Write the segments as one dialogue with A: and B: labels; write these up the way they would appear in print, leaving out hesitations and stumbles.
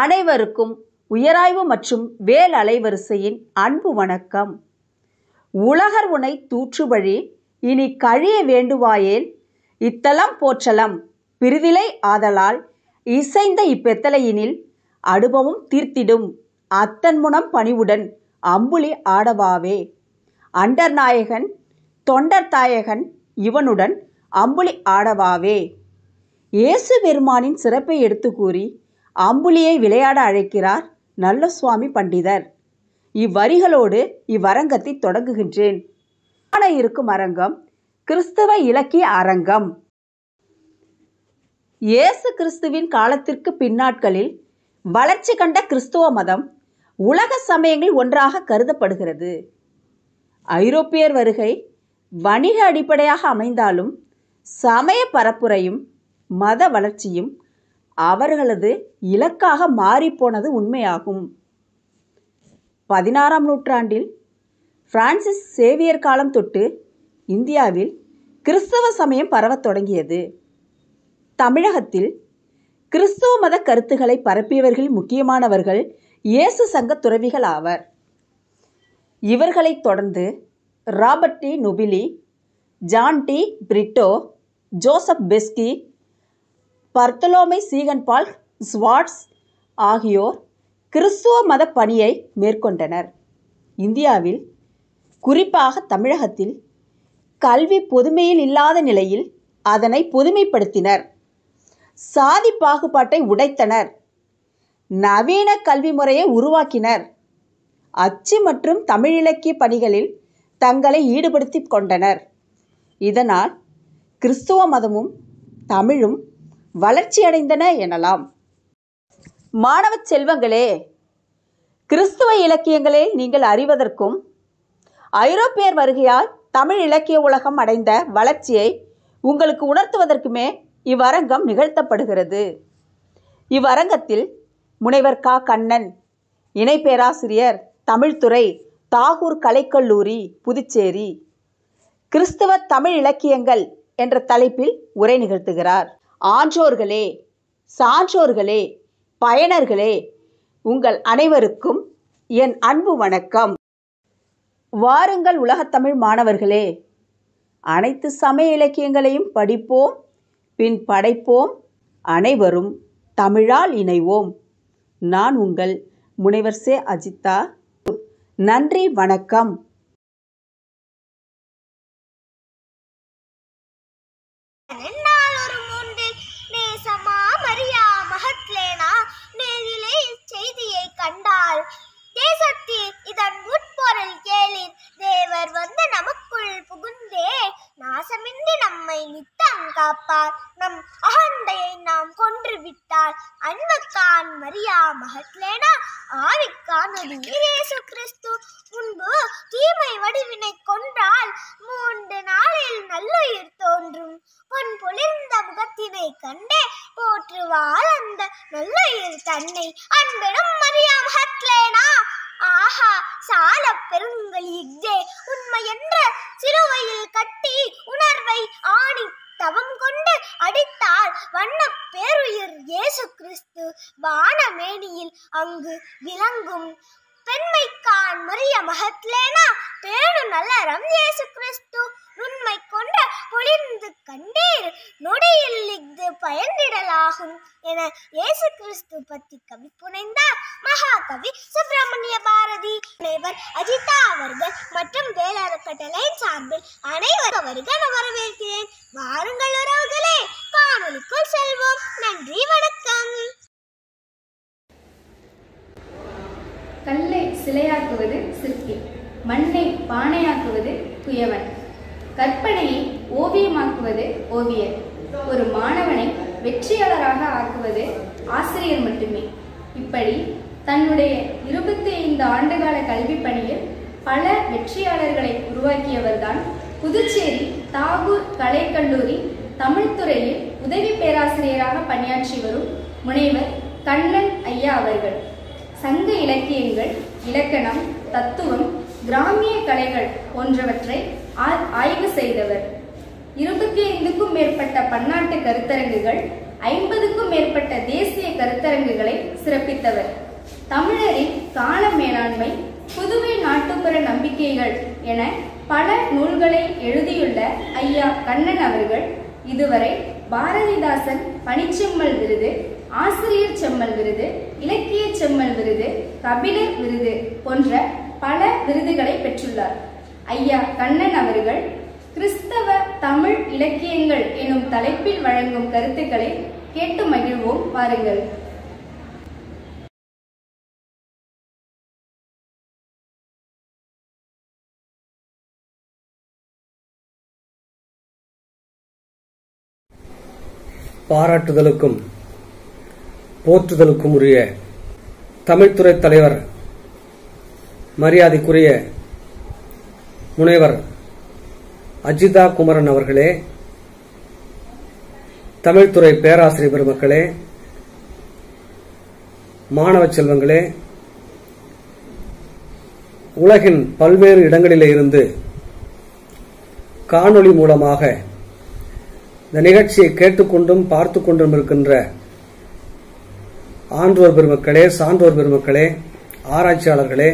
A: அனைவருக்கும் உயராய்வு மற்றும் வேல் அலைவரிசையின் அன்பு வணக்கம். உலகர் உனை தூற்றுவழி இனி கழிய வேண்டுவாயேல் இத்தலம் போற்றலம் பிரிதிலை ஆதலால் இசைந்த இப்பெத்தலையினில் அடுபவும் தீர்த்திடும் அத்தன்முனம் பணிவுடன் அம்புலி ஆடவாவே. அண்டர்நாயகன் தொண்டர்தாயகன் இவனுடன் அம்புலி ஆடவாவே. இயேசு பெருமானின் சிறப்பை எடுத்து கூறி அம்புலியை விளையாட அழைக்கிறார் நல்ல சுவாமி பண்டிதர். இவ்வரிகளோடு இவ்வரங்கத்தை தொடங்குகின்றேன். காண இருக்கும் அரங்கம் கிறிஸ்தவ இலக்கிய அரங்கம். இயேசு கிறிஸ்துவின் காலத்திற்கு பின்னாட்களில் வளர்ச்சி கண்ட கிறிஸ்துவ மதம் உலக சமயங்களில் ஒன்றாக கருதப்படுகிறது. ஐரோப்பியர் வருகை வணிக அடிப்படையாக அமைந்தாலும் சமய பரப்புரையும் மத வளர்ச்சியும் அவர்களது இலக்காக மாறிப்போனது உண்மையாகும். 16ஆம் நூற்றாண்டில் பிரான்சிஸ் சேவியர் காலம் தொட்டு இந்தியாவில் கிறிஸ்தவ சமயம் பரவத் தொடங்கியது. தமிழகத்தில் கிறிஸ்தவ மத கருத்துக்களை பரப்பியவர்களில் முக்கியமானவர்கள் இயேசு சங்க துறவிகள் ஆவர். இவர்களைத் தொடர்ந்து Robert de Nobili, John de Britto, Joseph Beschi, Bartholomaeus Ziegenbalg Schwartz ஆகியோர் கிறிஸ்துவ மத பணியை மேற்கொண்டனர். இந்தியாவில் குறிப்பாக தமிழகத்தில் கல்வி பொதுமையில் இல்லாத நிலையில் அதனை பொதுமைப்படுத்தினர். சாதி பாகுபாட்டை உடைத்தனர். நவீன கல்வி முறையை உருவாக்கினர். அச்சு மற்றும் தமிழ் இலக்கிய பணிகளில் தங்களை ஈடுபடுத்தி கொண்டனர். இதனால் கிறிஸ்துவ மதமும் தமிழும் வளர்ச்சியடைந்தன எனலாம். மாணவ செல்வங்களே, கிறிஸ்துவ இலக்கியங்களை நீங்கள் அறிவதற்கும் ஐரோப்பியர் வருகையால் தமிழ் இலக்கிய உலகம் அடைந்த வளர்ச்சியை உங்களுக்கு உணர்த்துவதற்குமே இவ்வரங்கம் நிகழ்த்தப்படுகிறது. இவ்வரங்கத்தில் முனைவர் க. கண்ணன், இணை பேராசிரியர் தமிழ்துறை, தாகூர் கலைக்கல்லூரி, புதுச்சேரி, கிறிஸ்தவ தமிழ் இலக்கியங்கள் என்ற தலைப்பில் உரை நிகழ்த்துகிறார். ஆன்றோர்களே, சான்றோர்களே, பயனர்களே, உங்கள் அனைவருக்கும் என் அன்பு வணக்கம். வாருங்கள் உலகத்தமிழ் மாணவர்களே, அனைத்து சமய இலக்கியங்களையும் படிப்போம், பின் படைப்போம், அனைவரும் தமிழால் இணைவோம். நான் உங்கள் முனைவர் சே. அஜிதா. நன்றி, வணக்கம்.
B: செய்தியை கண்டால் தேசத்தில் இதன் உட்பொருள் கேளிர். தேவர் வந்து நமக்குள் புகுந்தே நாசமின்றி நம்மை நித்தம் காப்பார். நம் அகந்தையை நாம் கொன்று விட்டால் அன்புக்கான் மரியா மகத்லேனா ஆவிக்கான் இயேசு கிறிஸ்து. முன்பு தீமை வடிவினை கொன்றால் 3 நாளில் நல்லுயிர் தோன்றும். பொன் பொலிந்த முகத்தினை கண்டே போற்றுவாள் அந்த நல்லுயிர் தன்னை. அன்பெனும் மரியா மகத்லேனா ஆஹா சால பெருங்கலி இக்தே. உண்மை என்ற சிலுவையில் கட்டி உணர்வை ஆணி தவம் கொண்டு அடித்தால் வண்ண பேருயிர் இயேசு கிறிஸ்து. வானமேனியில் அங்கு விளங்கும் பெண்மைக்கான் மரிய மகத்லேனா பேணு நல்லறம் இயேசு கிறிஸ்து. உண்மை கொண்ட பொழிந்து கண்டீர் நொடியில் இஃது பயந்திடலாகும் என இயேசு கிறிஸ்து பற்றி கவி புனைந்தார் மகாகவி சுப்பிரமணிய பாரதி. முனைவர் அஜிதா அவர்கள் மற்றும் வேளாண்கட்டளையின் சார்பில் அனைவரும் வருக வரவேற்கிறேன். வாருங்கள் உறவுகளே, காணொலிக்குள் செல்வோம். நன்றி, வணக்கம்.
C: கல்லை சிலையாக்குவது சிற்பி, மண்ணை பானையாக்குவது குயவன், கற்பனையை ஓவியமாக்குவது ஓவியர், ஒரு மாணவனை வெற்றியாளராக ஆக்குவது ஆசிரியர் மட்டுமே. இப்படி தன்னுடைய 25 ஆண்டுகால கல்வி பணியில் பல வெற்றியாளர்களை உருவாக்கியவர்தான் புதுச்சேரி தாகூர் கலைக்கல்லூரி தமிழ்துறையில் உதவி பேராசிரியராக பணியாற்றி வரும் முனைவர் கண்ணன் ஐயா அவர்கள். சங்க இலக்கியங்கள், இலக்கணம், தத்துவம், கிராமிய கலைகள் போன்றவற்றை ஆய்வு செய்தவர். 25க்கும் மேற்பட்ட பன்னாட்டு கருத்தரங்குகள், 50க்கும் மேற்பட்ட தேசிய கருத்தரங்குகளை சிறப்பித்தவர். தமிழரின் கால மேலாண்மை, புதுமை நாட்டுப்புற நம்பிக்கைகள் என பல நூல்களை எழுதியுள்ள ஐயா கண்ணன் அவர்கள் இதுவரை பாரதிதாசன் பணிச்செம்மல் விருது, ஆசிரியர் செம்மல் விருது, இலக்கிய செம்மல் விருது, கபிலர் விருது போன்ற பல விருதுகளை பெற்றுள்ளார். ஐயா கண்ணன் அவர்கள் கிறிஸ்தவ தமிழ் இலக்கியங்கள் எனும் தலைப்பில் வழங்கும் கருத்துக்களை கேட்டு மகிழ்வோம். வாருங்கள்.
D: பாராட்டுதலுக்கும் போற்றுதலுக்கும் உரிய தமிழ்துறை தலைவர் மரியாதைக்குரிய முனைவர் அஜிதா குமரன் அவர்களே, தமிழ்துறை பேராசிரியர் பெருமக்களே, மாணவ செல்வங்களே, உலகின் பல்வேறு இடங்களிலே இருந்து காணொளி மூலமாக இந்த நிகழ்ச்சியை கேட்டுக்கொண்டும் பார்த்துக் கொண்டும் இருக்கின்ற ஆன்றோர் பெருமக்களே, சான்றோர் பெருமக்களே, ஆராய்ச்சியாளர்களே,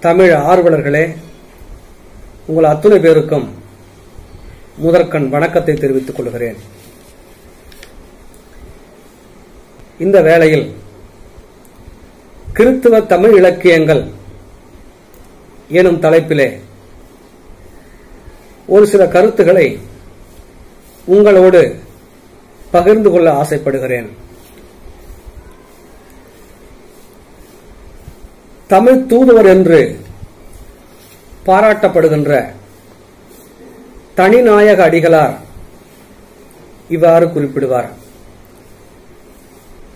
D: தமிழ் ஆர்வலர்களே, உங்கள் அத்துணை பேருக்கும் முதற்கண் வணக்கத்தை தெரிவித்துக் கொள்கிறேன். இந்த வேளையில் கிறித்துவ தமிழ் இலக்கியங்கள் எனும் தலைப்பிலே ஒரு சில கருத்துக்களை உங்களோடு பகிர்ந்து கொள்ள ஆசைப்படுகிறேன். தமிழ் தூதுவர் என்று பாராட்டப்படுகின்ற தனிநாயக அடிகளார் இவ்வாறு குறிப்பிடுவார்: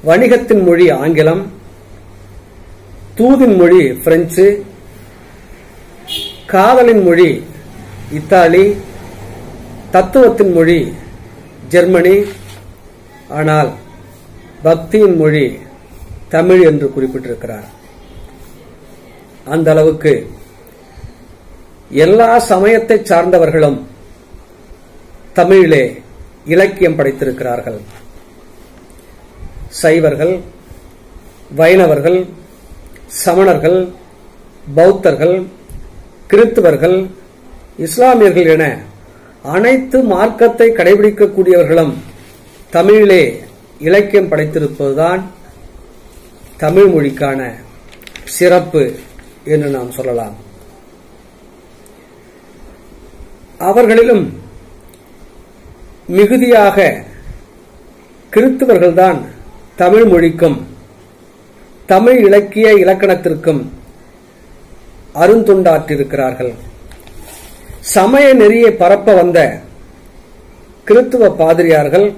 D: வணிகத்தின் மொழி ஆங்கிலம், தூதின் மொழி பிரெஞ்சு, காதலின் மொழி இத்தாலி, தத்துவத்தின் மொழி ஜெர்மனி, ஆனால் பக்தியின் மொழி தமிழ் என்று குறிப்பிட்டிருக்கிறார். அந்த அளவுக்கு எல்லா சமயத்தை சார்ந்தவர்களும் தமிழிலே இலக்கியம் படைத்திருக்கிறார்கள். சைவர்கள், வைணவர்கள், சமணர்கள், பௌத்தர்கள், கிறித்துவர்கள், இஸ்லாமியர்கள் என அனைத்து மார்க்கத்தை கடைபிடிக்கக்கூடியவர்களும் தமிழிலே இலக்கியம் படைத்திருப்பதுதான் தமிழ் மொழிக்கான சிறப்பு என்று நாம் சொல்லலாம். அவர்களிலும் மிகுதியாக கிறித்துவர்கள்தான் தமிழ் மொழிக்கும் தமிழ் இலக்கிய இலக்கணத்திற்கும் அருந்தொண்டாற்றியிருக்கிறார்கள். சமய நெறியை பரப்ப வந்த கிறித்துவ பாதிரியார்கள்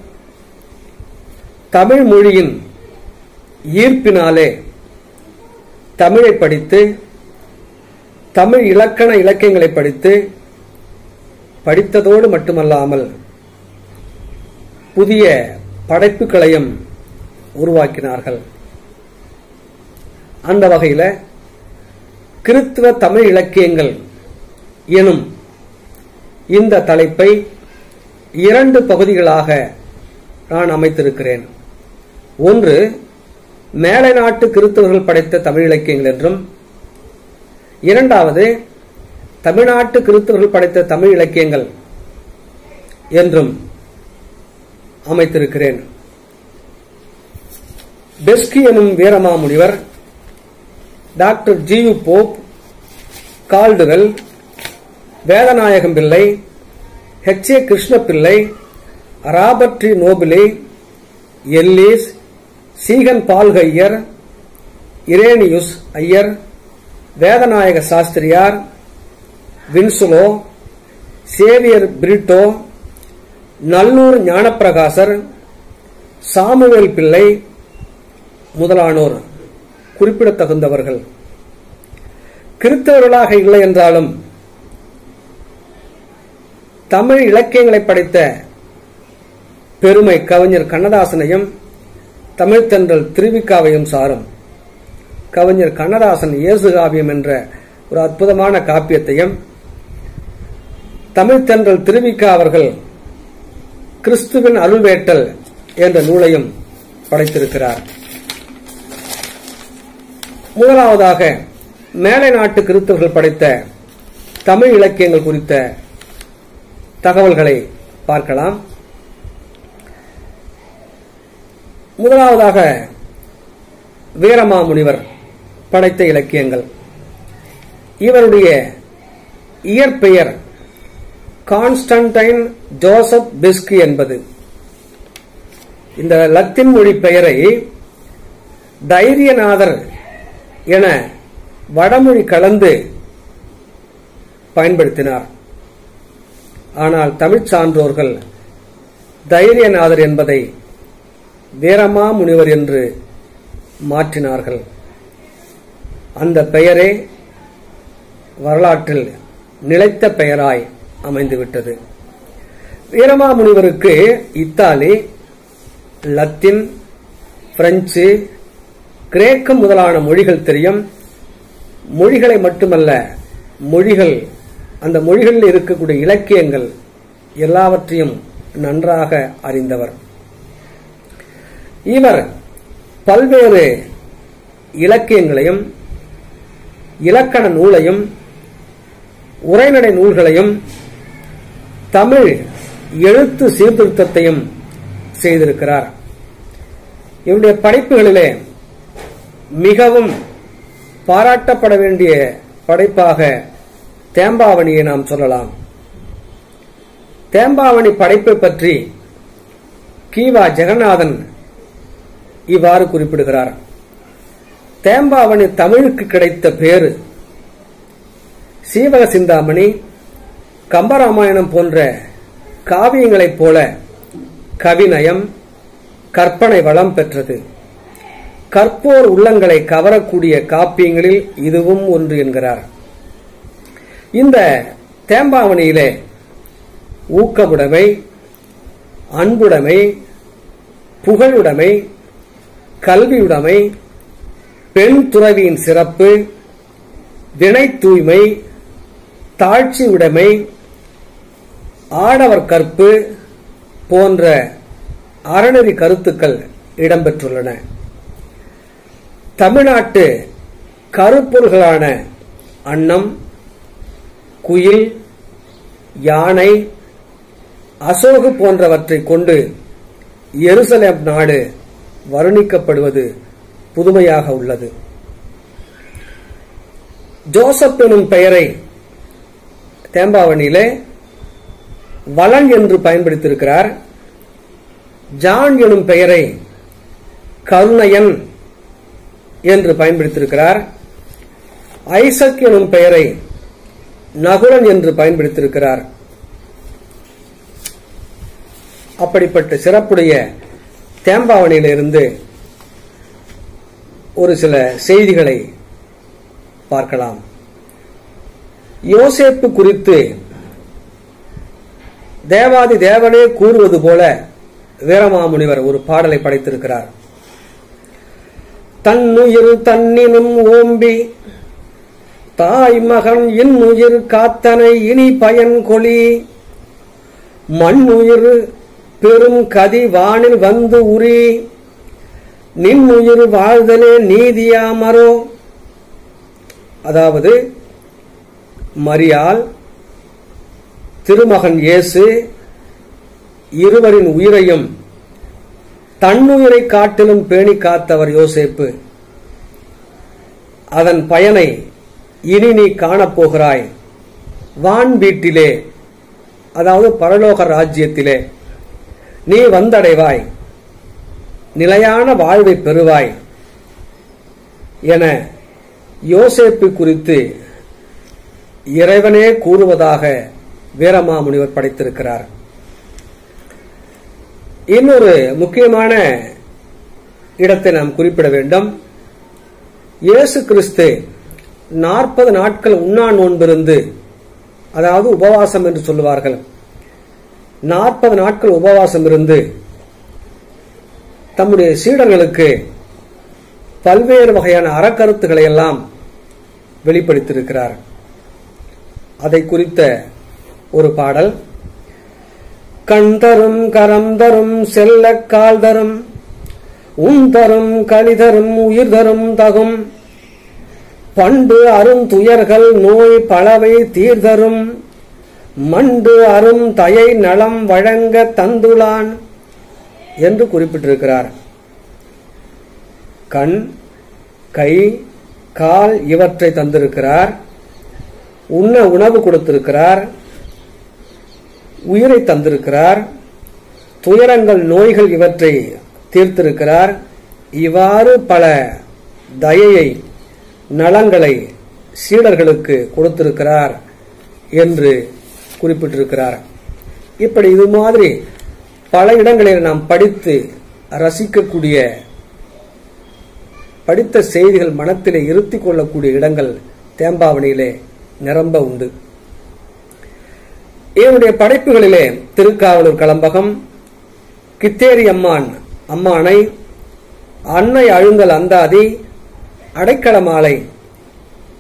D: தமிழ் மொழியின் ஈர்ப்பினாலே தமிழை படித்து, தமிழ் இலக்கண இலக்கியங்களை படித்ததோடு மட்டுமல்லாமல் புதிய படைப்புகளையும் உருவாக்கினார்கள். அந்த வகையில் கிறித்துவ தமிழ் இலக்கியங்கள் எனும் இந்த தலைப்பை 2 பகுதிகளாக நான் அமைத்திருக்கிறேன். ஒன்று, மேலை நாட்டு கிறித்துவர்கள் படைத்த தமிழ் இலக்கியங்கள் என்றும், இரண்டாவது, தமிழ்நாட்டு கிறித்துவர்கள் படைத்த தமிழ் இலக்கியங்கள் என்றும் அமைத்திருக்கிறேன். பெஸ்கி எனும் வீரமாமுனிவர், doctor G U. Pope, Caldwell, Vedanayagam Pillai, H.A. Krishnapillai, Robert de. Nobili, Ellis, Ziegenbalg Iyer, Rhenius Iyer, Vedanayaga Sastriyar, Winslow, Xavier Britto, Nallur Gnanaprakasar, Samuel Pillai முதலானோர் குறிப்பிடத்தகுந்தவர்கள். கிறித்தவர்களாக இல்லை என்றாலும் தமிழ் இலக்கியங்களை படைத்த பெருமை கவிஞர் கண்ணதாசனையும் தமிழ்த்தென்றல் திருவிக்காவையும் சாரும். கவிஞர் கண்ணதாசன் இயேசுகாவியம் என்ற ஒரு அற்புதமான காப்பியத்தையும், தமிழ்த்தென்றல் திருவிக்கா அவர்கள் கிறிஸ்துவின் அருள்வேட்டல் என்ற நூலையும் படைத்திருக்கிறார். முதலாவதாக மேலை நாட்டு கிறிஸ்தவர்கள் படைத்த தமிழ் இலக்கியங்கள் குறித்த தகவல்களை பார்க்கலாம். முதலாவதாக வீரமாமுனிவர் படைத்த இலக்கியங்கள். இவருடைய இயற்பெயர் கான்ஸ்டன்டைன் ஜோசப் பெஸ்கி என்பது. இந்த லத்தீன் மொழி பெயரை தைரியநாதர் என வடமொழி கலந்து பயன்படுத்தினார். ஆனால் தமிழ் சான்றோர்கள் தைரியநாதர் என்பதை வீரமாமுனிவர் என்று மாற்றினார்கள். அந்த பெயரே வரலாற்றில் நிலைத்த பெயராய் அமைந்துவிட்டது. வீரமாமுனிவருக்கு இத்தாலி, லத்தீன், பிரெஞ்சு, கிரேக்கம் முதலான மொழிகள் தெரியும். மொழிகளை மட்டுமல்ல, அந்த மொழிகளில் இருக்கக்கூடிய இலக்கியங்கள் எல்லாவற்றையும் நன்றாக அறிந்தவர். இவர் பல்வேறு இலக்கியங்களையும் இலக்கண நூலையும் உரைநடை நூல்களையும் தமிழ் எழுத்து சீர்திருத்தத்தையும் செய்திருக்கிறார். இவருடைய படைப்புகளிலே மிகவும் பாராட்டப்பட வேண்டிய படைப்பாக தேம்பாவணியை நாம் சொல்லலாம். தேம்பாவணி படைப்பை பற்றி கீவா ஜெகநாதன் இவ்வாறு குறிப்பிடுகிறார். தேம்பாவணி தமிழுக்கு கிடைத்த பேரு சீவக சிந்தாமணி, கம்பராமாயணம் போன்ற காவியங்களைப் போல கவிநயம், கற்பனை வளம் பெற்றது. கற்போர் உள்ளங்களை கவரக்கூடிய காப்பியங்களில் இதுவும் ஒன்று என்கிறார். இந்த தேம்பாவணியிலே ஊக்கமுடைமை, அன்புடைமை, புகழுடைமை, கல்வியுடைமை, பெண் துறவியின் சிறப்பு, வினை தூய்மை, தாழ்ச்சி உடைமை, ஆடவர் கற்பு போன்ற அறநெறி கருத்துக்கள் இடம்பெற்றுள்ளன. தமிழ்நாட்டு கருப்பொருள்களான அன்னம், குயில், யானை, அசோகு போன்றவற்றை கொண்டு எருசலேம் நாடு வர்ணிக்கப்படுவது புதுமையாக உள்ளது. ஜோசப் எனும் பெயரை தேம்பாவணியிலே வளன் என்று பயன்படுத்தியிருக்கிறார். ஜான் எனும் பெயரை கருணையன் என்று பயன்படுத்தியிருக்கிறார். ஐசக் எனும் பெயரை நகுலன் என்று பயன்படுத்தியிருக்கிறார். அப்படிப்பட்ட சிறப்புடைய தேம்பாவணியிலிருந்து ஒரு சில செய்திகளை பார்க்கலாம். யோசேப்பு குறித்து தேவாதி தேவனே கூறுவது போல வீரமாமுனிவர் ஒரு பாடலை படைத்திருக்கிறார். தன்னுயிர் தன்னினும் ஓம்பி தாய் மகன் இன்னுயிர் காத்தனை இனி பயன் கொளி மண்ணுயிர் பெரும் கதி வானில் வந்து உரி நின்னுயிர் வாழ்தலே நீதியாமரோ. அதாவது மரியாள், திருமகன் இயேசு இருவரின் உயிரையும் தன்னுயிரை காட்டிலும் பேணி காத்தவர் யோசேப்பு. அதன் பயனை இனி நீ காணப்போகிறாய். வான் வீட்டிலே, அதாவது பரலோக ராஜ்யத்திலே நீ வந்தடைவாய், நிலையான வாழ்வை பெறுவாய் என யோசேப்பு குறித்து இறைவனே கூறுவதாக வீரமாமுனிவர் படைத்திருக்கிறார். இன்னொரு முக்கியமான இடத்தை நாம் குறிப்பிட வேண்டும். இயேசு கிறிஸ்து 40 நாட்கள் உண்ணா நோன்பிருந்து, அதாவது உபவாசம் என்று சொல்லுவார்கள், 40 நாட்கள் உபவாசம் இருந்து தம்முடைய சீடர்களுக்கு பல்வேறு வகையான அறக்கருத்துக்களை எல்லாம் வெளிப்படுத்தியிருக்கிறார். அதை குறித்த ஒரு பாடல். கண் தரும் கரம் தரும் செல்ல கால் தரும் உன் தரும் களி தரும் உயிர் தரும் தகும் பண்டு அரும் துயர்கள் நோய் பலவை தீர்தரும் மண்டு அரும் தயை நலம் வழங்க தந்துளான் என்று குறிப்பிட்டிருக்கிறார். கண், கை, கால் இவற்றை தந்திருக்கிறார். உண்ண உணவு கொடுத்திருக்கிறார். உயிரை தந்திருக்கிறார். துயரங்கள் நோய்கள் இவற்றை தீர்த்திருக்கிறார். இவ்வாறு பல தயையை நலங்களை சீடர்களுக்கு கொடுத்திருக்கிறார் என்று குறிப்பிட்டிருக்கிறார். இப்படி இது மாதிரி பல இடங்களில் நாம் படித்து ரசிக்கக்கூடிய, படித்த செய்திகள் மனத்திலே இருத்திக் கொள்ளக்கூடிய இடங்கள் தேம்பாவணியிலே நிரம்ப உண்டு. இவருடைய படைப்புகளிலே திருக்காவலூர் கலம்பகம், கித்தேரி அம்மானை, அன்னை அழுங்கல் அந்தாதி, அடைக்கல மாலை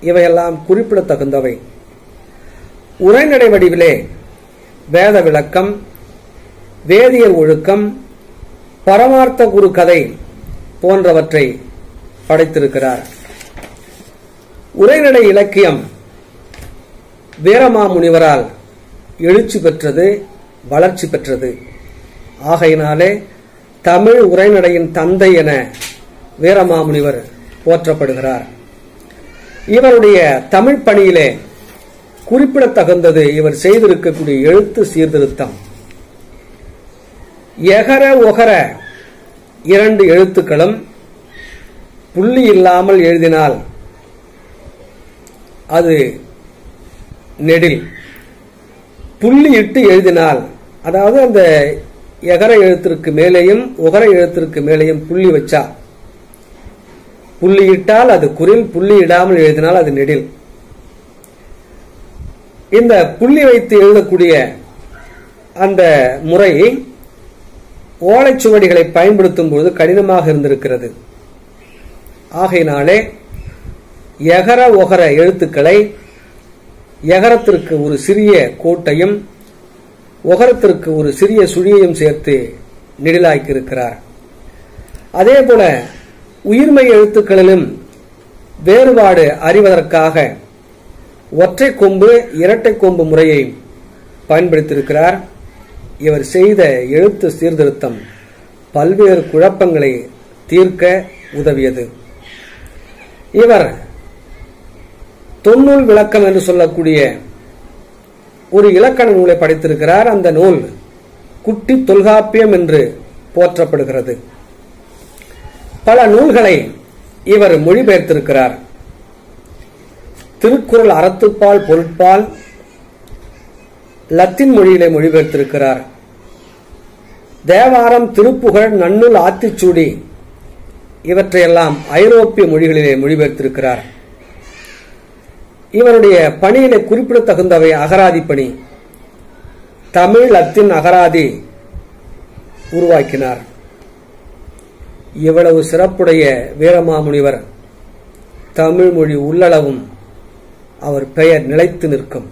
D: இவையெல்லாம் குறிப்பிடத்தகுந்தவை. உரைநடை வடிவிலே வேத விளக்கம், வேதியர் ஒழுக்கம், பரமார்த்த குரு கதை போன்றவற்றை படைத்திருக்கிறார். உரைநடை இலக்கியம் வீரமாமுனிவரால் எழுச்சி பெற்றது, வளர்ச்சி பெற்றது. ஆகையினாலே தமிழ் உரைநடையின் தந்தை என வீரமாமுனிவர் போற்றப்படுகிறார். இவருடைய தமிழ் பணியிலே குறிப்பிடத்தகுந்தது இவர் செய்திருக்கக்கூடிய எழுத்து சீர்திருத்தம். எகர ஒகர இரண்டு எழுத்துக்களும் புள்ளி இல்லாமல் எழுதினால் அது நெடில், புள்ளி இட்டு எழுதினால், அதாவது அந்த எகர எழுத்திற்கு மேலேயும் ஒகர எழுத்திற்கு மேலேயும் புள்ளி வச்சா, புள்ளி இட்டால் அது குறில், புள்ளி இடாமல் எழுதினால் அது நெடில். இந்த புள்ளி வைத்து எழுதக்கூடிய அந்த முறை ஓலைச்சுவடிகளை பயன்படுத்தும் போது கடினமாக இருந்திருக்கிறது. ஆகையினாலே எகர ஒகர எழுத்துக்களை எகரத்திற்கு ஒரு சிறிய கோட்டையும் ஒகரத்திற்கு ஒரு சிறிய சுழியையும் சேர்த்து நெடிலாக்கியிருக்கிறார். அதே போல உயிர்மை எழுத்துக்களிலும் வேறுபாடு அறிவதற்காக ஒற்றை கொம்பு இரட்டை கொம்பு முறையை பயன்படுத்தியிருக்கிறார். இவர் செய்த எழுத்து சீர்திருத்தம் பல்வேறு குழப்பங்களை தீர்க்க உதவியது. இவர் தொன்னூல் விளக்கம் என்று சொல்லக்கூடிய ஒரு இலக்கண நூலை படைத்திருக்கிறார். அந்த நூல் குட்டி தொல்காப்பியம் என்று போற்றப்படுகிறது. பல நூல்களை இவர் மொழிபெயர்த்திருக்கிறார். திருக்குறள் அறத்துப்பால் பொருட்பால் லத்தீன் மொழியிலே மொழிபெயர்த்திருக்கிறார். தேவாரம், திருப்புகழ், நன்னூல், ஆத்திச்சூடி இவற்றையெல்லாம் ஐரோப்பிய மொழிகளிலே மொழிபெயர்த்திருக்கிறார். இவருடைய பணியிலே குறிப்பிடத்தகுந்தவை அகராதி பணி. தமிழ் லத்தீன் அகராதி உருவாக்கினார். இவ்வளவு சிறப்புடைய வீரமாமுனிவர் தமிழ் மொழி உள்ளளவும் அவர் பெயர் நிலைத்து நிற்கும்.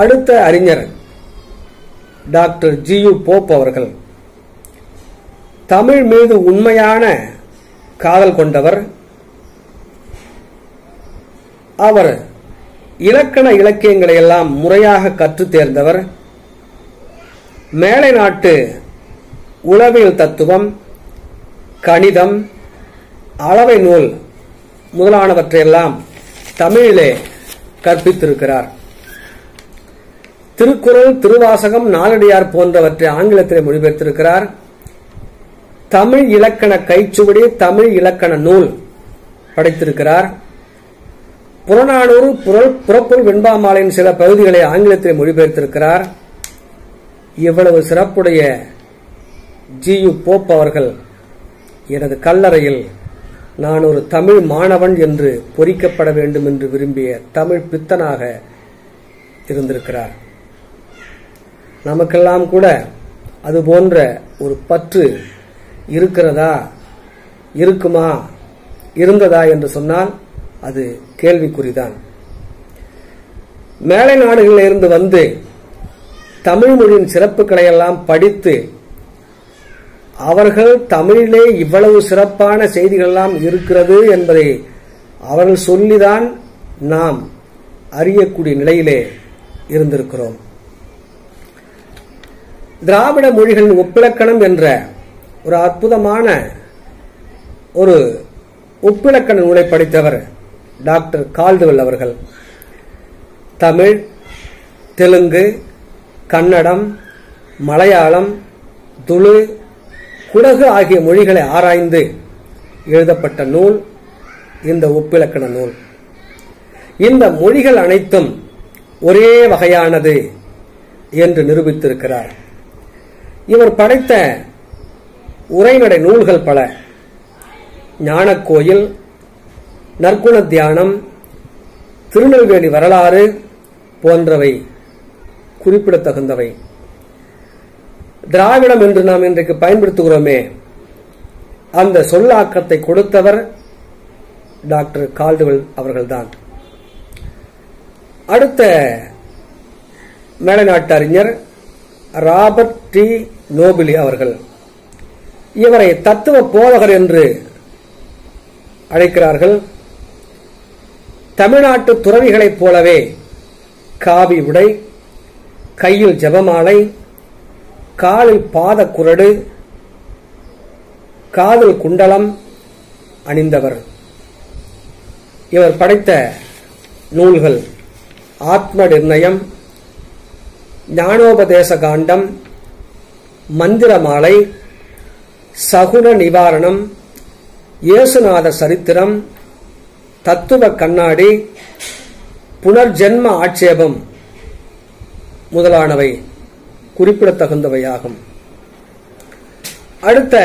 D: அடுத்த அறிஞர் டாக்டர் ஜி.யு. போப் அவர்கள் தமிழ் மீது உண்மையான காதல் கொண்டவர். அவர் இலக்கண இலக்கியங்களை எல்லாம் முறையாக கற்றுத் தேர்ந்தவர். மேலை நாட்டு உளவியல் தத்துவம், கணிதம், அளவை நூல் முதலானவற்றையெல்லாம் தமிழிலே கற்பித்திருக்கிறார். திருக்குறள், திருவாசகம், நாலடியார் போன்றவற்றை ஆங்கிலத்திலே மொழிபெயர்த்திருக்கிறார். தமிழ் இலக்கண கைச்சுவடி, தமிழ் இலக்கண நூல் படைத்திருக்கிறார். புறநானூறு, புறப்பொருள் வெண்பாமாலையின் சில பகுதிகளை ஆங்கிலத்திலே மொழிபெயர்த்திருக்கிறார். இவ்வளவு சிறப்புடைய ஜி.யு. போப் அவர்கள் எனது கல்லறையில் நான் ஒரு தமிழ் மாணவன் என்று பொறிக்கப்பட வேண்டும் என்று விரும்பிய தமிழ் பித்தனாக இருந்திருக்கிறார். நமக்கெல்லாம் கூட அது போன்ற ஒரு பற்று இருக்கிறதா, இருக்குமா, இருந்ததா என்று சொன்னால் அது கேள்விக்குறிதான். மேலை நாடுகளில் இருந்து வந்து தமிழ் மொழியின் சிறப்புகளை எல்லாம் படித்து அவர்கள் தமிழிலே இவ்வளவு சிறப்பான செய்திகள் எல்லாம் இருக்கிறது என்பதை அவர்கள் சொல்லிதான் நாம் அறியக்கூடிய நிலையிலே இருந்திருக்கிறோம். திராவிட மொழிகளின் ஒப்பிலக்கணம் என்ற ஒரு அற்புதமான ஒரு ஒப்பிலக்கண நூலை படித்தவர் டாக்டர் கால்டுவெல் அவர்கள். தமிழ், தெலுங்கு, கன்னடம், மலையாளம், துளு, குடகு ஆகிய மொழிகளை ஆராய்ந்து எழுதப்பட்ட நூல் இந்த ஒப்பிலக்கண நூல். இந்த மொழிகள் அனைத்தும் ஒரே வகையானது என்று நிரூபித்திருக்கிறார். இவர் படைத்த உரைநடை நூல்கள் பல. ஞானக்கோயில், நற்குண தியானம், திருநெல்வேலி வரலாறு போன்றவை குறிப்பிடத்தகுந்தவை. திராவிடம் என்று நாம் இன்றைக்கு பயன்படுத்துகிறோமே, அந்த சொல்லாக்கத்தை கொடுத்தவர் டாக்டர் கால்டுவெல் அவர்கள்தான். அடுத்த மேலைநாட்டு அறிஞர் ராபர்ட் டி நோபிலி அவர்கள். இவரை தத்துவ போதகர் என்று அழைக்கிறார்கள். தமிழ்நாட்டு துறவிகளைப் போலவே காவி உடை, கையில் ஜெபமாலை, காலில் பாத குரடு, காதில் குண்டலம் அணிந்தவர். இவர் படைத்த நூல்கள் ஆத்ம நிர்ணயம், ஞானோபதேச காண்டம், மந்திரமாலை, சகுன நிவாரணம், இயேசுநாத சரித்திரம், தத்துவ கண்ணாடி, புனர்ஜென்ம ஆட்சேபம் முதலானவை குறிப்பிடத்தகுந்தவையாகும். அடுத்த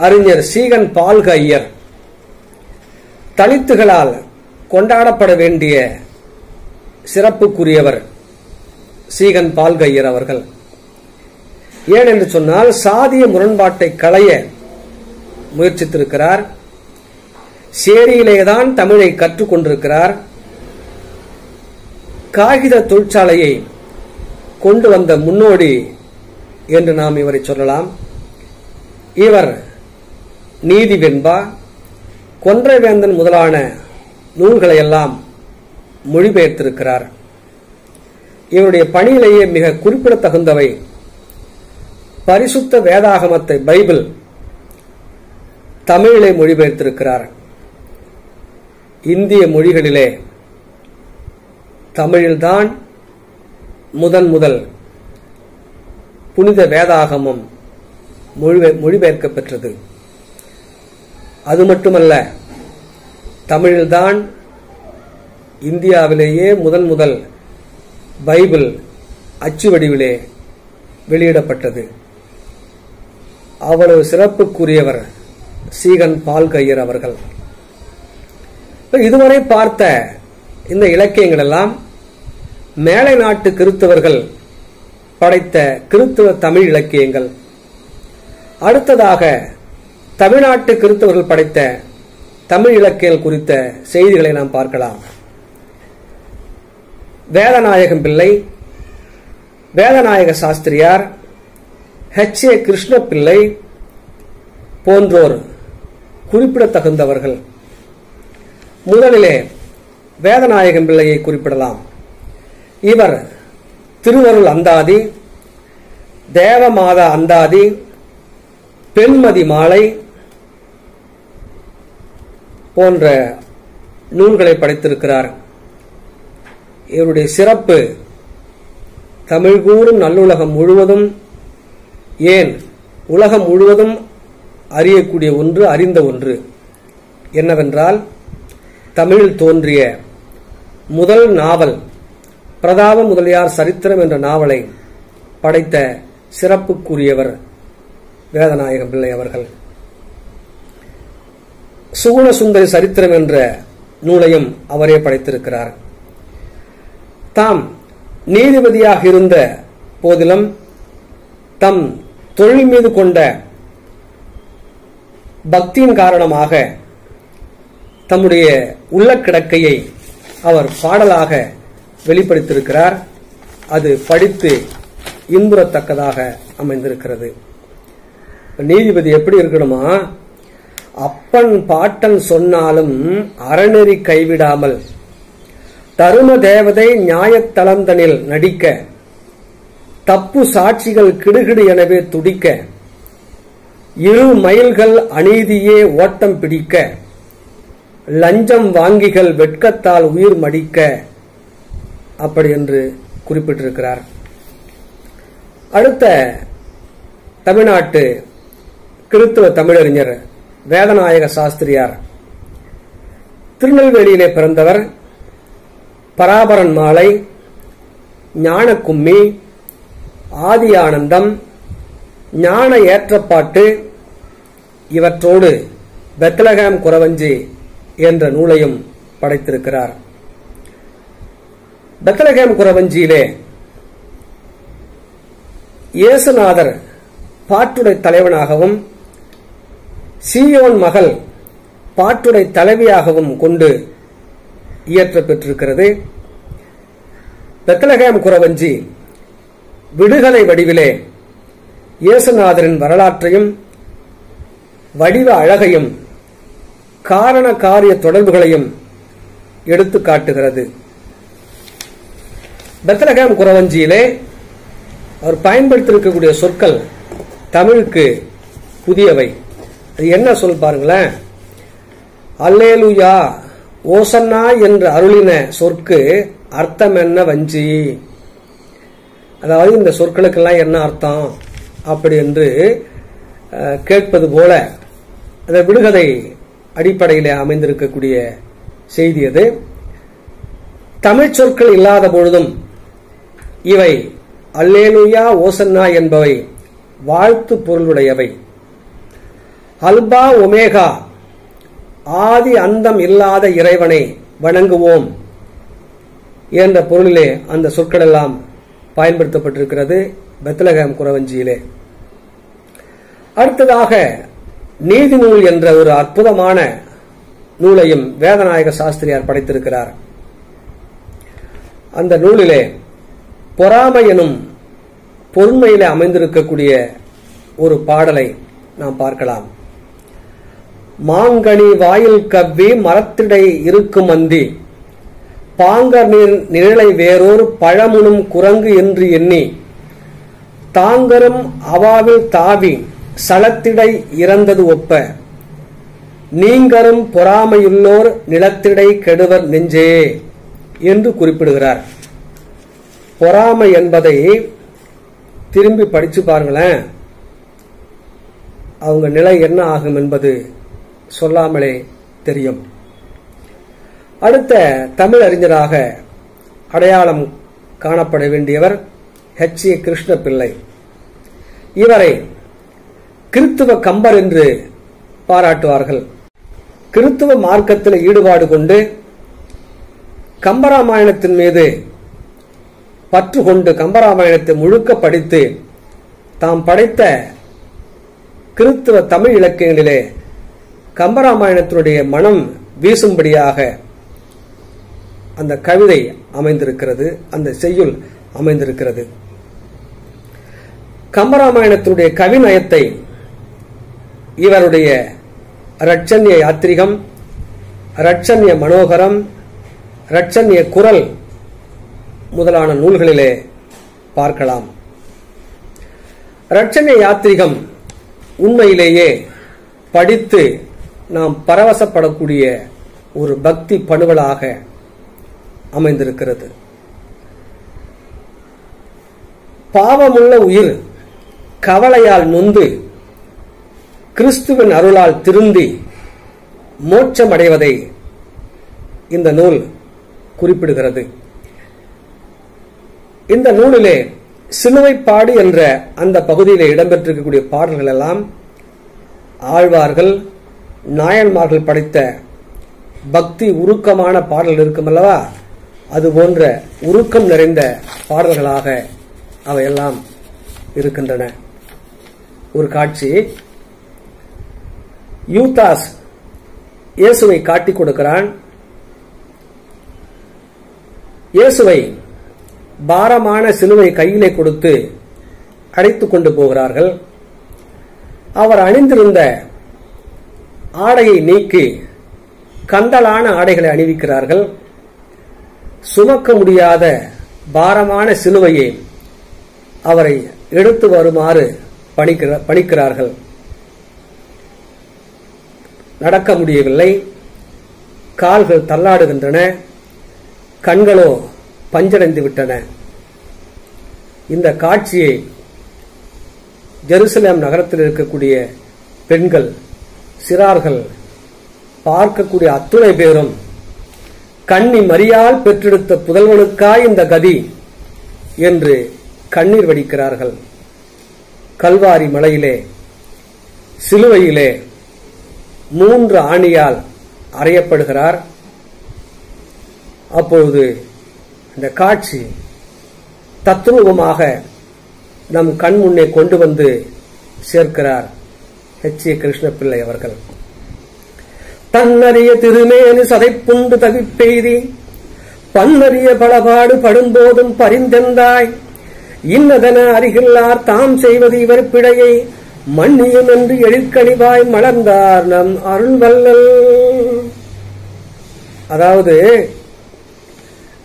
D: அறிஞர் சீகன் பால்க ஐயர். தலித்துகளால் கொண்டாடப்பட வேண்டிய சிறப்புக்குரியவர் சீகன் பால்க ஐயர் அவர்கள். ஏனென்று சொன்னால் சாதிய முரண்பாட்டை களைய முயற்சித்திருக்கிறார். சேரியிலேதான் தமிழை கற்றுக்கொண்டிருக்கிறார். காகித தொழிற்சாலையை கொண்டு வந்த முன்னோடி என்று நாம் இவரை சொல்லலாம். இவர் நீதி வெண்பா, கொன்றைவேந்தன் முதலான நூல்களை எல்லாம் மொழிபெயர்த்திருக்கிறார். இவருடைய பணியிலேயே மிக குறிப்பிடத்தகுந்தவை பரிசுத்த வேதாகமத்தை, பைபிள் தமிழிலே மொழிபெயர்த்திருக்கிறார். இந்திய மொழிகளிலே தமிழில்தான் முதல் புனித வேதாகமம் மொழிபெயர்க்க பெற்றது. அது மட்டுமல்ல, தமிழில்தான் இந்தியாவிலேயே முதல் பைபிள் அச்சு வடிவிலே வெளியிடப்பட்டது. அவ்வளவு சிறப்புக்குரியவர் சீகன் பால்க ஐயர் அவர்கள். இதுவரை பார்த்த இந்த இலக்கியங்கள் எல்லாம் மேலை நாட்டு கிறிஸ்தவர்கள் படைத்த கிறிஸ்தவ தமிழ் இலக்கியங்கள். அடுத்ததாக தமிழ்நாட்டு கிறிஸ்தவர்கள் படைத்த தமிழ் இலக்கியங்கள் குறித்த செய்திகளை நாம் பார்க்கலாம். வேதநாயகம் பிள்ளை, வேதநாயக சாஸ்திரியார், H.A. கிருஷ்ண பிள்ளை போன்றோர் குறிப்பிடத்தகுந்தவர்கள். முதலிலே வேதநாயகம் பிள்ளையை குறிப்பிடலாம். இவர் திருவருள் அந்தாதி, தேவமாதா அந்தாதி, பெண்மதி மாலை போன்ற நூல்களை படைத்திருக்கிறார். இவருடைய சிறப்பு தமிழ் கூறும் நல்லுலகம் முழுவதும், ஏன் உலகம் முழுவதும் அறியக்கூடிய ஒன்று, அறிந்த ஒன்று என்னவென்றால், தமிழில் தோன்றிய முதல் நாவல் பிரதாப முதலியார் சரித்திரம் என்ற நாவலை படைத்த சிறப்புக்குரியவர் வேதநாயகம் பிள்ளை அவர்கள். சுகுண சுந்தரி சரித்திரம் என்ற நூலையும் அவரே படைத்திருக்கிறார். தாம் நீதிபதியாக இருந்த போதிலும் தம் தொழில் மீது கொண்ட பக்தியின் காரணமாக தம்முடைய உள்ள கிடக்கையை அவர் பாடலாக வெளிப்படுத்தியிருக்கிறார். அது படித்து இன்புறத்தக்கதாக அமைந்திருக்கிறது. நீதிபதி எப்படி இருக்கணுமா? அப்பன் பாட்டன் சொன்னாலும் அறநெறி கைவிடாமல் தரும தேவதை நியாயத்தளந்தனில் நடிக்க, தப்பு சாட்சிகள் கிடுகிடு எனவே துடிக்க, இரு மைல்கள் அநீதியே ஓட்டம் பிடிக்க, லஞ்சம் வாங்கிகள் வெட்கத்தால் உயிர் மடிக்க, அப்படி என்று குறிப்பிட்டிருக்கிறார். அடுத்த தமிழ்நாட்டு கிறித்துவ தமிழறிஞர் வேதநாயக சாஸ்திரியார் திருநெல்வேலியிலே பிறந்தவர். பராபரன் மாலை, ஞான கும்மி, ஆதி ஆனந்தம், ஞான ஏற்றப்பாட்டு இவற்றோடு பெத்லகேம் குறவஞ்சி என்ற நூலையும் படைத்திருக்கிறார். பெத்லகேம் குறவஞ்சியிலே இயேசுநாதர் பாட்டுடை தலைவனாகவும் சீயோன் மகள் பாட்டுடை தலைவியாகவும் கொண்டு இயற்ற பெற்றிருக்கிறது. பெத்லகேம் குறவஞ்சி விடுகலை வடிவிலே இயேசுநாதரின் வரலாற்றையும் வடிவ அழகையும் காரண காரிய தொடர்புகளையும் எடுத்து காட்டுகிறது. பெத்லகேம் குறவஞ்சியிலே அவர் பயன்படுத்தியிருக்கக்கூடிய சொற்கள் தமிழுக்கு புதியவை. அது என்ன சொல் பாருங்களேன். அல்லேலுயா, ஓசன்னா என்று அருளின சொற்கு அர்த்தம் என்ன வஞ்சி. அதாவது இந்த சொற்களுக்கெல்லாம் என்ன அர்த்தம் அப்படி என்று கேட்பது போல அந்த விடுகதை அடிப்படையில் அமைந்திருக்கக்கூடிய செய்தி அது. தமிழ் சொற்கள் இல்லாத பொழுதும் இவை அல்லேலுயா ஓசன்னா என்பவை வாழ்த்து பொருளுடையவை. அல்பா ஒமேகா, ஆதி அந்தம் இல்லாத இறைவனை வணங்குவோம் என்ற பொருளிலே அந்த சொற்கள் எல்லாம் பயன்படுத்தப்பட்டிருக்கிறது பெத்லகேம் குறவஞ்சியிலே. அடுத்ததாக நீதி நூல் என்ற ஒரு அற்புதமான நூலையும் வேதநாயக சாஸ்திரியார் படைத்திருக்கிறார். அந்த நூலிலே பொறாமை எனும் பொருண்மையிலே அமைந்திருக்கக்கூடிய ஒரு பாடலை நாம் பார்க்கலாம். மாங்கனி வாயில் கவ்வி மரத்திடை இருக்கும் அந்தி, பாங்கர் நிழலை வேறோர் பழமுனும் குரங்கு என்று எண்ணி, தாங்கரும் அவாவில் தாவி சலத்திடை இறந்தது ஒப்ப, நீங்கரும் பொறாமையுள்ளோர் நிலத்திடை கெடுவர் நெஞ்சே என்று குறிப்பிடுகிறார். பொறாமை என்பதை திரும்பி படிச்சு பாருங்களேன். அவங்க நிலை என்ன ஆகும் என்பது சொல்லாமலே தெரியும். அடுத்த தமிழ் அறிஞராக அடையாளம் காணப்பட வேண்டியவர் H.A. கிருஷ்ணபிள்ளை. இவரை கிறித்துவ கம்பர் என்று பாராட்டுவார்கள். கிறித்துவ மார்க்கத்தில் ஈடுபாடு கொண்டு கம்பராமாயணத்தின் மீது பற்று கொண்டு கம்பராமாயணத்தை முழுக்க படித்து தாம் படைத்த கிறித்துவ தமிழ் இலக்கியங்களிலே கம்பராமாயணத்தினுடைய மனம் வீசும்படியாக அந்த கவிதை அமைந்திருக்கிறது, அந்த செய்யுள் அமைந்திருக்கிறது. கம்பராமாயணத்தினுடைய கவிநயத்தை இவருடைய ரட்சண்ய யாத்திரிகம், ரட்சண்ய மனோகரம், ரட்சண்ய குரல் முதலான நூல்களிலே பார்க்கலாம். ரட்சண்ய யாத்திரிகம் உண்மையிலேயே படித்து நாம் பரவசப்படக்கூடிய ஒரு பக்தி பணுவலாக அமைந்திருக்கிறது. பாவமுள்ள உயிர் கவலையால் நொந்து கிறிஸ்துவின் அருளால் திருந்தி மோட்சமடைவதை இந்த நூல் குறிப்பிடுகிறது. இந்த நூலிலே சிலுவைப்பாடு என்ற அந்த பகுதியிலே இடம்பெற்றிருக்கக்கூடிய பாடல்கள் எல்லாம் ஆழ்வார்கள் நாயன்மார்கள் படைத்த பக்தி உருக்கமான பாடல்கள் இருக்கும் அல்லவா, அது போன்ற உருக்கம் நிறைந்த பாடல்களாக அவையெல்லாம் இருக்கின்றன. ஒரு காட்சி, யூதாஸ் இயேசுவை காட்டிக் கொடுக்கிறான். இயேசுவை பாரமான சிலுவை கையிலே கொடுத்து அழைத்துக் கொண்டு போகிறார்கள். அவர் அணிந்திருந்த ஆடையை நீக்கி கந்தலான ஆடைகளை அணிவிக்கிறார்கள். சுமக்க முடியாத பாரமான சிலுவையை அவரை எடுத்து வருமாறு பணிக்கிறார்கள். நடக்க முடியவில்லை. கால்கள் தள்ளாடுகின்றன, கண்களோ பஞ்சடைந்து விட்டன. இந்த காட்சியை ஜெருசலேம் நகரத்தில் இருக்கக்கூடிய பெண்கள், சிறார்கள், பார்க்கக்கூடிய அத்துணை பேரும் கன்னி மரியாள் பெற்றெடுத்த புதல்வனுக்காய் இந்த கதி என்று கண்ணீர் வடிக்கிறார்கள். கல்வாரி மலையிலே சிலுவையிலே 3 ஆணியால் அறையப்படுகிறார். அப்பொழுது இந்த காட்சி தத்ரூபமாக நம் கண் முன்னே கொண்டு வந்து சேர்க்கிறார் H.A. கிருஷ்ணபிள்ளை அவர்கள். தன்னறிய திருமேனு சதைப்புண்டு தவிப்பெய்தி பன்னறிய பலபாடு படும்போதும் பரிந்தெந்தாய் இன்னதென அறிகில்லார் தாம் செய்வது இவர் பிழையை மன்னியும் என்று எழிற்கணிவாய் மலர்ந்தார் நம் அருள்வல்லல். அதாவது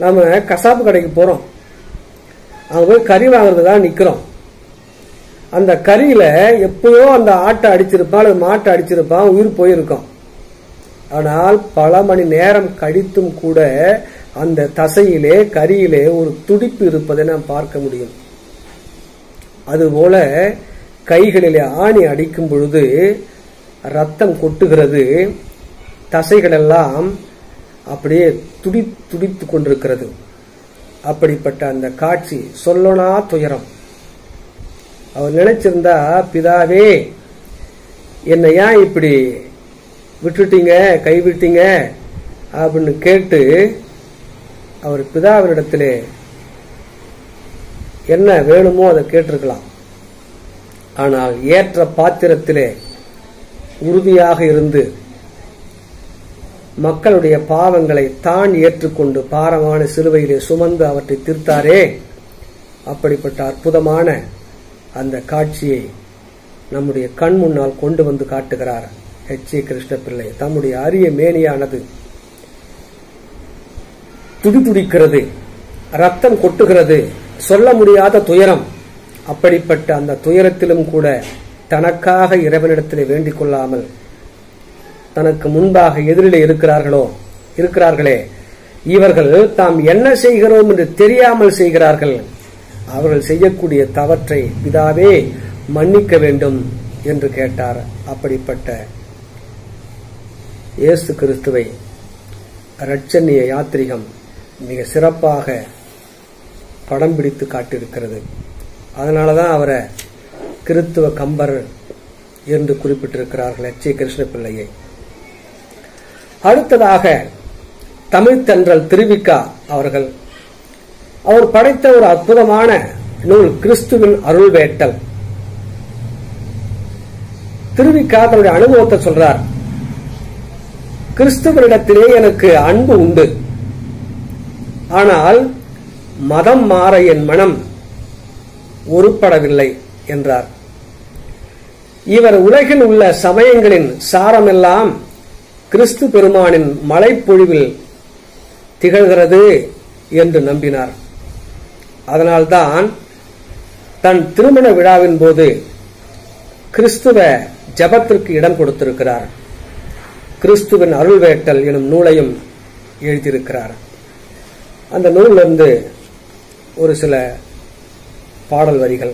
D: நாம கசாப்பு கடைக்கு போறோம், அங்க போய் கறி வாங்குறதுதான் நிக்கிறோம். அந்த கறியில எப்பயோ அந்த ஆட்டை அடிச்சிருப்பான் அல்லது மாட்டை அடிச்சிருப்பான், உயிர் போயிருக்கும். ஆனால் பல மணி நேரம் கழித்தும் கூட அந்த தசையிலே கரியிலே ஒரு துடிப்பு இருப்பதை நாம் பார்க்க முடியும். அதுபோல கைகளிலே ஆணி அடிக்கும் பொழுது ரத்தம் கொட்டுகிறது, தசைகள் எல்லாம் அப்படியே துடித்து கொண்டிருக்கிறது. அப்படிப்பட்ட அந்த காட்சி சொல்லனா துயரம். அவர் நினைச்சிருந்தா, பிதாவே என்னை ஏன் இப்படி விட்டுட்டீங்க, கைவிட்டீங்க அப்படின்னு கேட்டு அவர் பிதாவினிடத்திலே என்ன வேணுமோ அதை கேட்டிருக்கலாம். ஆனால் ஏற்ற பாத்திரத்திலே உறுதியாக இருந்து மக்களுடைய பாவங்களை தான் ஏற்றுக்கொண்டு பாரமான சிலுவையிலே சுமந்து அவற்றை தீர்த்தாரே, அப்படிப்பட்ட அற்புதமான அந்த காட்சியை நம்முடைய கண் முன்னால் கொண்டு வந்து காட்டுகிறார் H.A. கிருஷ்ணபிள்ளை. தம்முடைய அரிய மேனியானது துடிக்கிறது, ரத்தம் கொட்டுகிறது, சொல்ல முடியாத துயரம். அப்படிப்பட்ட அந்த துயரத்திலும் கூட தனக்காக இறைவனிடத்திலே வேண்டிக் கொள்ளாமல் தனக்கு முன்பாக எதிரிலே இருக்கிறார்களே இவர்கள் தாம் என்ன செய்கிறோம் என்று தெரியாமல் செய்கிறார்கள், அவர்கள் செய்யக்கூடிய தவற்றை பிதாவே மன்னிக்க வேண்டும் என்று கேட்டார். அப்படிப்பட்ட இயேசு கிறிஸ்துவை இரட்சணிய யாத்திரிகம் மிக சிறப்பாக படம் பிடித்து காட்டியிருக்கிறது. அதனாலதான் அவரை கிறித்துவ கம்பர் என்று குறிப்பிட்டிருக்கிறார்கள் H.A. கிருஷ்ணபிள்ளையை. அடுத்ததாக தமிழ்த்தன்றல் திருவிக்கா அவர்கள், அவர் படைத்த ஒரு அற்புதமான நூல் கிறிஸ்துவின் அருள் வேட்டல். திருவிக்கா தன்னுடைய அனுபவத்தை சொல்றார். கிறிஸ்துவனிடத்திலே எனக்கு அன்பு உண்டு, ஆனால் மதம் மாற என் மனம் உருப்படவில்லை என்றார். இவர் உலகில் உள்ள சமயங்களின் சாரமெல்லாம் கிறிஸ்து பெருமானின் மலைப்பொழிவில் திகழ்கிறது என்று நம்பினார். அதனால்தான் தன் திருமண விழாவின் போது கிறிஸ்துவ ஜபத்திற்கு இடம் கொடுத்திருக்கிறார். கிறிஸ்துவின் அருள்வேட்டல் எனும் நூலையும் எழுதியிருக்கிறார். அந்த நூலிலிருந்து ஒரு சில பாடல் வரிகள்.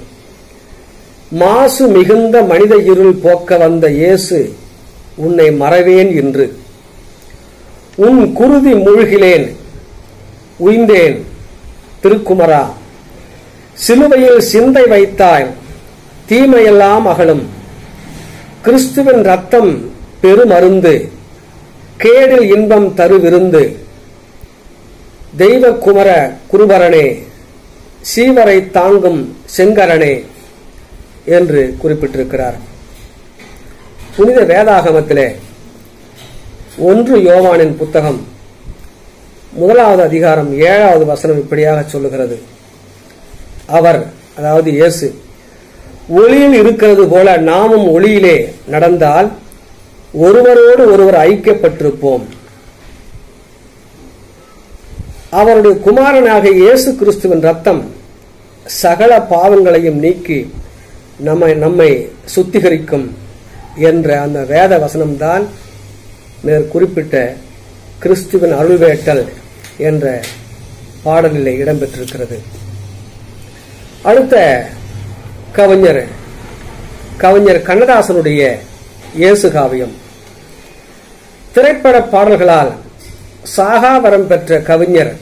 D: மாசு மிகுந்த மனித இருள் போக்க வந்த இயேசு உன்னை மறவேன் என்று, உன் குருதி மூழ்கிலேன் உய்ந்தேன் திருக்குமரா, சிலுவையில் சிந்தை வைத்தாய் தீமையெல்லாம் அகலும், கிறிஸ்துவின் ரத்தம் பெருமருந்து கேடில் இன்பம் தருவிருந்து, தெய்வ குமர குருபரனே சீவரை தாங்கும் செங்கரனே என்று குறிப்பிட்டிருக்கிறார். புனித வேதாகமத்திலே 1 யோவானின் புத்தகம் 1வது அதிகாரம் 7வது வசனம் இப்படியாக சொல்லுகிறது. அவர், அதாவது இயேசு, ஒளியில் இருக்கிறது போல நாமும் ஒளியிலே நடந்தால் ஒருவரோடு ஒருவர் ஐக்கியப்பட்டிருப்போம். அவருடைய குமாரனாக இயேசு கிறிஸ்துவின் ரத்தம் சகல பாவங்களையும் நீக்கி நம்மை சுத்திகரிக்கும் என்ற அந்த வேத வசனம்தான் மேற்குறிப்பிட்ட கிறிஸ்துவின் அருள்வேட்டல் என்ற பாடலிலே இடம்பெற்றிருக்கிறது. அடுத்த கவிஞர் கண்ணதாசனுடைய இயேசு காவியம். திரைப்பட பாடல்களால் சாகாவரம் பெற்ற கவிஞர்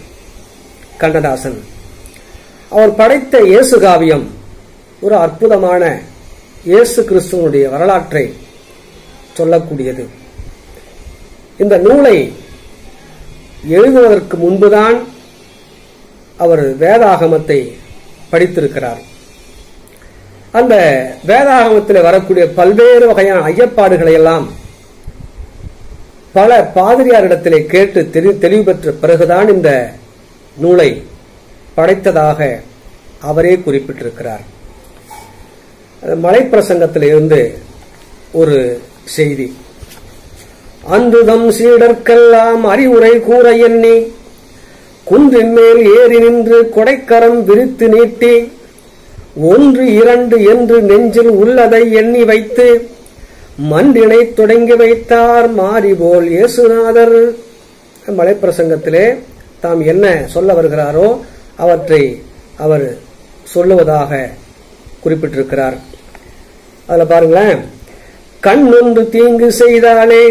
D: கண்ணதாசன். அவர் படைத்த இயேசு காவியம் ஒரு அற்புதமான இயேசு கிறிஸ்துவனுடைய வரலாற்றை சொல்லக்கூடியது. இந்த நூலை எழுதுவதற்கு முன்புதான் அவர் வேதாகமத்தை படித்திருக்கிறார். அந்த வேதாகமத்தில் வரக்கூடிய பல்வேறு வகையான ஐயப்பாடுகளை எல்லாம் பல பாதிரியாரிடத்திலே கேட்டு தெளிவு பெற்ற பிறகுதான் இந்த நூலை படைத்ததாக அவரே குறிப்பிட்டிருக்கிறார். மலைப்பிரசங்கத்தில் இருந்து ஒரு செய்தி. அன்றுதம் சீடர்க்கெல்லாம் அறிவுரை கூற எண்ணி குன்றின் மேல் ஏறி நின்று கொடைக்கரம் விரித்து நீட்டி 1 2 என்று நெஞ்சில் உள்ளதை எண்ணி வைத்து மன்றினை தொடங்கி வைத்தார் மாறிபோல் இயேசுநாதர். மலைப்பிரசங்கத்திலே தாம் என்ன சொல்ல வருகிறாரோ அவற்றை அவர் சொல்லுவதாக குறிப்பிட்டிருக்கிறார். அதுல பாருங்களேன், கண் ஒன்று தீங்கு செய்தாலே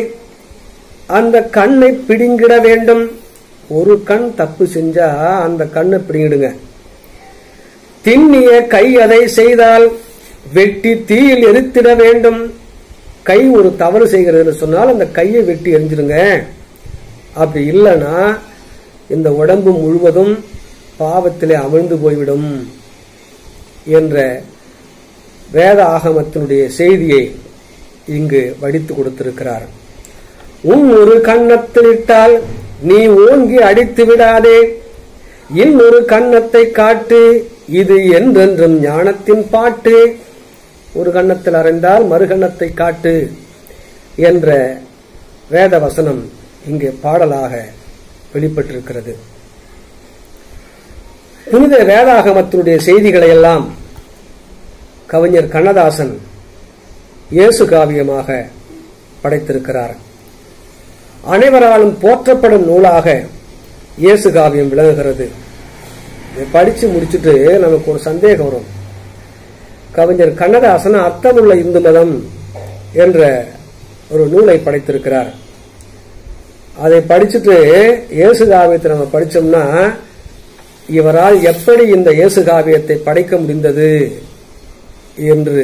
D: அந்த கண்ணை பிடுங்கிட வேண்டும். ஒரு கண் தப்பு செஞ்சா அந்த கண்ணை பிடிங்கிடுங்க. திண்ணிய கை அதை செய்தால் வெட்டி தீயில் எரித்திட வேண்டும். கை ஒரு தவறு செய்கிறது சொன்னால் அந்த கையை வெட்டி எரிஞ்சிருங்க. அப்படி இல்லைன்னா இந்த உடம்பு முழுவதும் பாவத்திலே அமிழ்ந்து போய்விடும் என்ற வேத ஆகமத்தினுடைய செய்தியை இங்கு வடித்து கொடுத்திருக்கிறார். ஒரு கன்னத்தில் இட்டால் நீ ஓங்கி அடித்து விடாதே, இன்னொரு கன்னத்தை காட்டு, இது என்றென்றும் ஞானத்தின் பாட்டு. ஒரு கன்னத்தில் அறைந்தால் மறு கன்னத்தை காட்டு என்ற வேத வசனம் இங்கே பாடலாக வெளிப்பட்டிருக்கிறது. புனித வேதாகமத்தினுடைய செய்திகளை எல்லாம் கவிஞர் கண்ணதாசன் இயேசு காவியமாக படைத்திருக்கிறார். அனைவராலும் போற்றப்படும் நூலாக இயேசு காவியம் விளங்குகிறது. இதை படிச்சு முடிச்சுட்டு நமக்கு ஒரு சந்தேகம் வரும். கவிஞர் கண்ணதாசன் அர்த்தமுள்ள இந்து மதம் என்ற ஒரு நூலை படைத்திருக்கிறார். அதை படிச்சுட்டு இயேசு காவியத்தை நம்ம படிச்சோம்னா இவரால் எப்படி இந்த இயேசு காவியத்தை படைக்க முடிந்தது என்று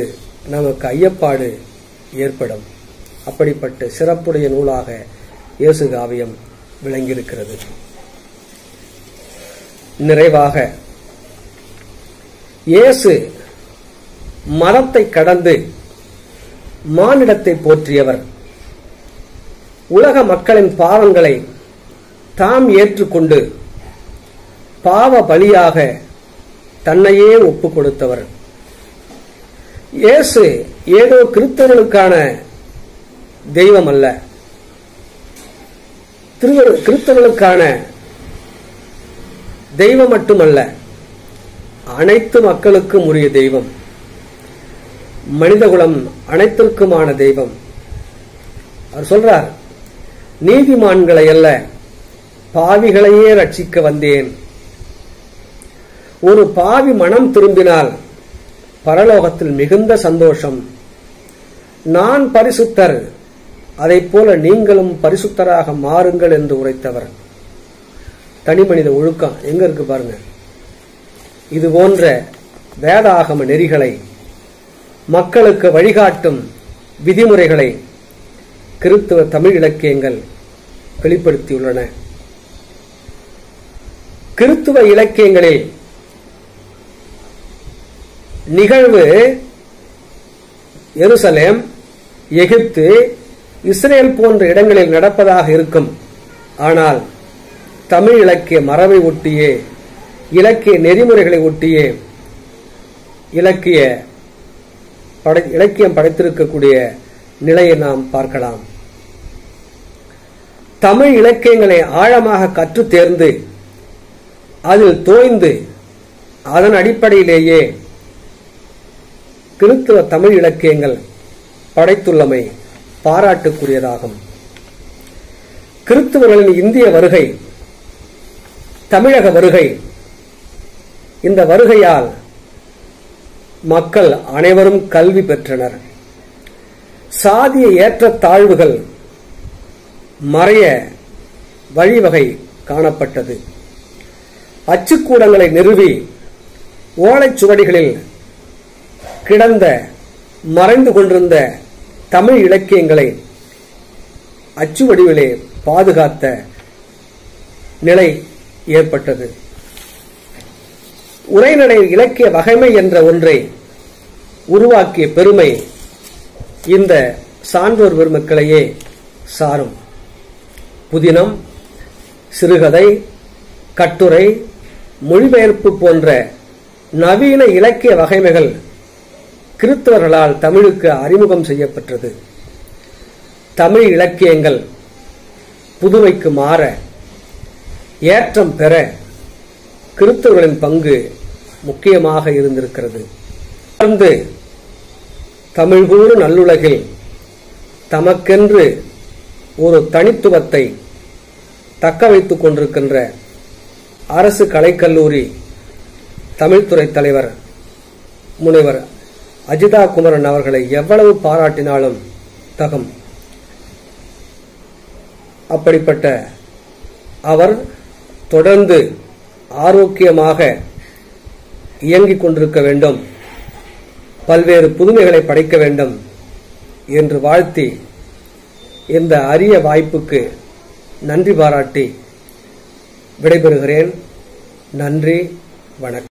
D: நமக்கு ஐயப்பாடு ஏற்படும். அப்படிப்பட்ட சிறப்புடைய நூலாக இயேசு காவியம் விளங்கியிருக்கிறது. நிறைவாக, இயேசு மரத்தை கடந்து மானிடத்தை போற்றியவர். உலக மக்களின் பாவங்களை தாம் ஏற்றுக்கொண்டு பாவ பலியாக தன்னையே ஒப்புக் கொடுத்தவர். இயேசு ஏதோ கிறிஸ்தவர்களுக்கான தெய்வம் அல்ல, கிறிஸ்தவர்களுக்கான தெய்வம் மட்டுமல்ல, அனைத்து மக்களுக்கும் உரிய தெய்வம். மனிதகுலம் அனைத்திற்குமான தெய்வம். அவர் சொல்றார், நீதிமான்களை அல்ல பாவிகளையே ரட்சிக்க வந்தேன். ஒரு பாவி மனம் திரும்பினால் பரலோகத்தில் மிகுந்த சந்தோஷம். நான் பரிசுத்தர், அதை போல நீங்களும் பரிசுத்தராக மாறுங்கள் என்று உரைத்தவர். தனி மனித ஒழுக்கம் எங்க இருக்கு பாருங்க. இது போன்ற வேதாகம நெறிகளை, மக்களுக்கு வழிகாட்டும் விதிமுறைகளை கிறிஸ்துவ தமிழ் இலக்கியங்கள் வெளிப்படுத்தியுள்ளன. கிறிஸ்துவ இலக்கியங்களில் நிகழ்வு எருசலேம், எகிப்து, இஸ்ரேல் போன்ற இடங்களில் நடப்பதாக இருக்கும். ஆனால் தமிழ் இலக்கிய மரபை ஒட்டியே, இலக்கிய நெறிமுறைகளை ஒட்டியே இலக்கியம் படைத்திருக்கக்கூடிய நிலையை நாம் பார்க்கலாம். தமிழ் இலக்கியங்களை ஆழமாக கற்று தேர்ந்து அதில் தோய்ந்து அதன் அடிப்படையிலேயே கிறிஸ்துவ தமிழ் இலக்கியங்கள் படைத்துள்ளமை பாராட்டுக்குரியதாகும். கிறிஸ்துவர்களின் இந்திய வருகை, தமிழக வருகை, இந்த வருகையால் மக்கள் அனைவரும் கல்வி பெற்றனர். சாதிய ஏற்றத்தாழ்வுகள் மறைய வழிவகை காணப்பட்டது. அச்சுக்கூடங்களை நிறுவி ஓலைச்சுவடிகளில் கிடந்த மறைந்து கொண்டிருந்த தமிழ் இலக்கியங்களை அச்சு வடிவிலே பாதுகாத்த நிலை ஏற்பட்டது. உரைநடை இலக்கிய வகைமை என்ற ஒன்றை உருவாக்கிய பெருமை இந்த சான்றோர் பெருமக்களையே சாரும். புதினம், சிறுகதை, கட்டுரை, மொழிபெயர்ப்பு போன்ற நவீன இலக்கிய வகைமைகள் கிறிஸ்தவர்களால் தமிழுக்கு அறிமுகம் செய்யப்பட்டது. தமிழ் இலக்கியங்கள் புதுமைக்கு மாற, ஏற்றம் பெற கிறிஸ்தவர்களின் பங்கு முக்கியமாக இருந்திருக்கிறது. தொடர்ந்து தமிழ்கூறு நல்லுலகில் தமக்கென்று ஒரு தனித்துவத்தை தக்க வைத்துக் கொண்டிருக்கின்ற அரசு கலைக்கல்லூரி தமிழ்துறை தலைவர் முனைவர் அஜிதா குமரன் அவர்களை எவ்வளவு பாராட்டினாலும் தகும். அப்படிப்பட்ட அவர் தொடர்ந்து ஆரோக்கியமாக இயங்கிக் கொண்டிருக்க வேண்டும், பல்வேறு புதுமைகளை படைக்க வேண்டும் என்று வாழ்த்தி இந்த அரிய வாய்ப்புக்கு நன்றி பாராட்டி விடைபெறுகிறேன். நன்றி, வணக்கம்.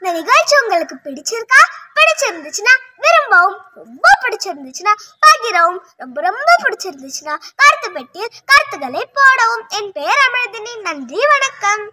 B: இந்த நிகழ்ச்சி உங்களுக்கு பிடிச்சிருந்துச்சுன்னா விரும்பவும், ரொம்ப பிடிச்சிருந்துச்சுன்னா பகிரவும், ரொம்ப ரொம்ப பிடிச்சிருந்துச்சுன்னா கருத்து பெட்டியில் கருத்துக்களை போடவும். என் பெயர் அமிர்தினி. நன்றி, வணக்கம்.